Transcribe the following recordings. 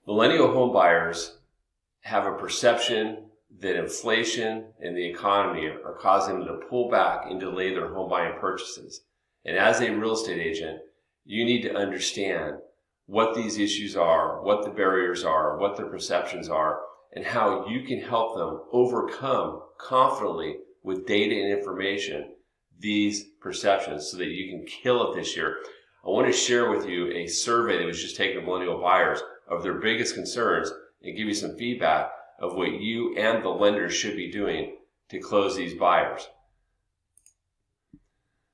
Millennial home buyers have a perception that inflation and the economy are causing them to pull back and delay their home buying purchases. And as a real estate agent, you need to understand what these issues are, what the barriers are, what their perceptions are, and how you can help them overcome confidently with data and information these perceptions so that you can kill it this year. I want to share with you a survey that was just taken of millennial buyers of their biggest concerns and give you some feedback of what you and the lenders should be doing to close these buyers.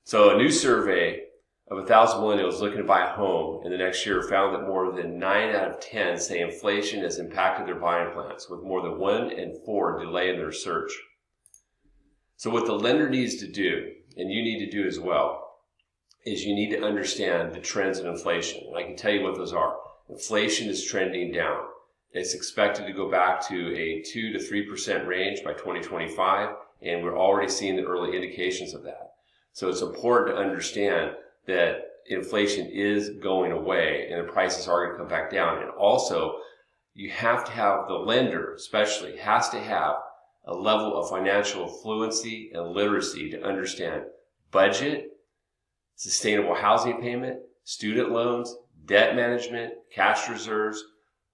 So a new survey of 1,000 millennials looking to buy a home in the next year found that more than 9 out of 10 say inflation has impacted their buying plans, with more than 1 in 4 delaying their search. So what the lender needs to do, and you need to do as well, is you need to understand the trends in inflation. And I can tell you what those are. Inflation is trending down. It's expected to go back to a 2 to 3% range by 2025, and we're already seeing the early indications of that. So it's important to understand that inflation is going away and the prices are going to come back down. And also, you have to have, the lender especially, has to have a level of financial fluency and literacy to understand budget, sustainable housing payment, student loans, debt management, cash reserves,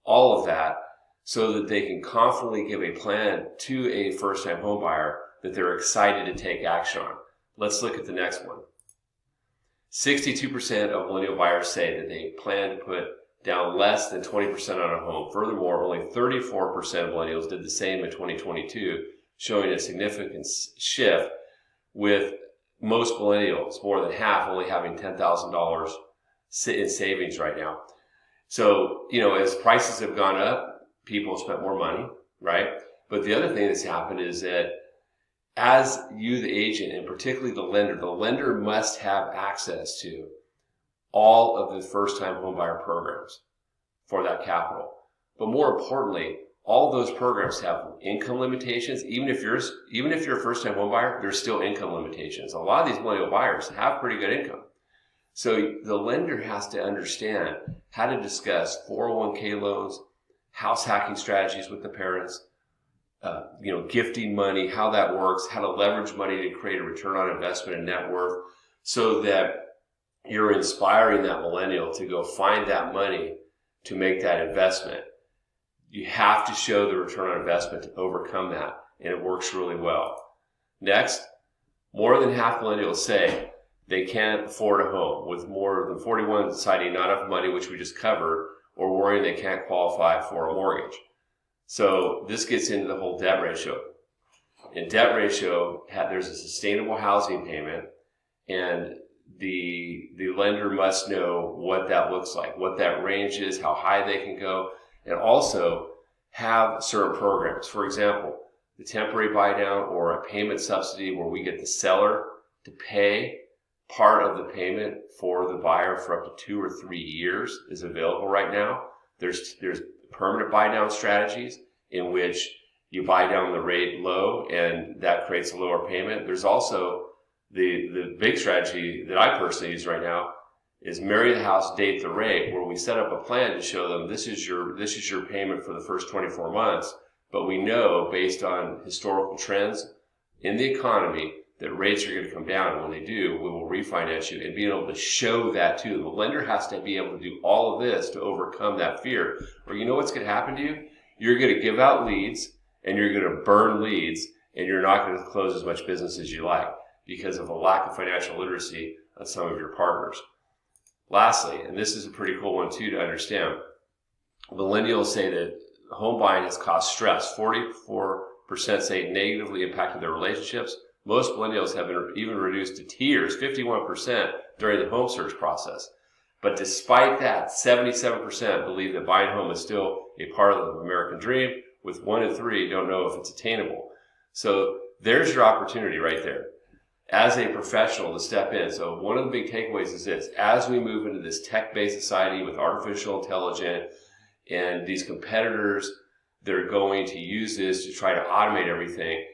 all of that, so that they can confidently give a plan to a first-time home buyer that they're excited to take action on. Let's look at the next one. 62% of millennial buyers say that they plan to put down less than 20% on a home. Furthermore, only 34% of millennials did the same in 2022, showing a significant shift, with most millennials, more than half, only having $10,000 in savings right now. So, as prices have gone up, people have spent more money, right? But the other thing that's happened is that as you, the agent, and particularly the lender must have access to all of the first-time homebuyer programs for that capital. But more importantly, all those programs have income limitations. Even if you're a first-time homebuyer, there's still income limitations. A lot of these millennial buyers have pretty good income. So the lender has to understand how to discuss 401k loans, house hacking strategies with the parents, gifting money, how that works, how to leverage money to create a return on investment and net worth, so that you're inspiring that millennial to go find that money to make that investment. You have to show the return on investment to overcome that, and it works really well. Next, more than half millennials say they can't afford a home, with more than 41 citing not enough money, which we just covered, or worrying they can't qualify for a mortgage. So this gets into the whole debt ratio. In debt ratio, there's a sustainable housing payment, and the lender must know what that looks like, what that range is, how high they can go, and also have certain programs. For example, the temporary buy down or a payment subsidy where we get the seller to pay part of the payment for the buyer for up to 2 or 3 years is available right now. There's permanent buy down strategies in which you buy down the rate low and that creates a lower payment. There's also the big strategy that I personally use right now is marry the house, date the rate, where we set up a plan to show them this is your payment for the first 24 months. But we know based on historical trends in the economy that rates are going to come down. And when they do, we will refinance you, and being able to show that to them. The lender has to be able to do all of this to overcome that fear. Or you know what's going to happen to you? You're going to give out leads and you're going to burn leads, and you're not going to close as much business as you like because of a lack of financial literacy on some of your partners. Lastly, and this is a pretty cool one too to understand, millennials say that home buying has caused stress. 44% say it negatively impacted their relationships. Most millennials have been even reduced to tears, 51% during the home search process. But despite that, 77% believe that buying a home is still a part of the American dream, with 1 in 3 don't know if it's attainable. So there's your opportunity right there as a professional to step in. So one of the big takeaways is this: as we move into this tech-based society with artificial intelligence and these competitors that are going to use this to try to automate everything,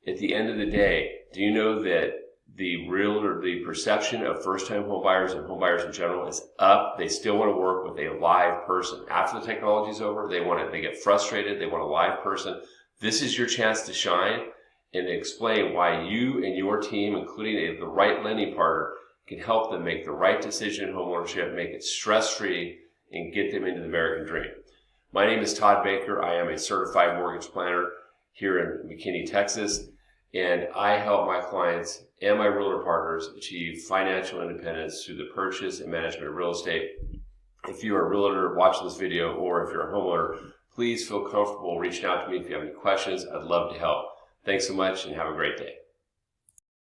at the end of the day, do you know that the perception of first-time home buyers and home buyers in general is up. They still want to work with a live person. After the technology is over, they get frustrated. They want a live person. This is your chance to shine and explain why you and your team, including the right lending partner, can help them make the right decision in homeownership, make it stress-free, and get them into the American dream. My name is Todd Baker. I am a certified mortgage planner here in McKinney, Texas, and I help my clients and my realtor partners achieve financial independence through the purchase and management of real estate. If you are a realtor watching this video, or if you're a homeowner, please feel comfortable reaching out to me if you have any questions. I'd love to help. Thanks so much and have a great day.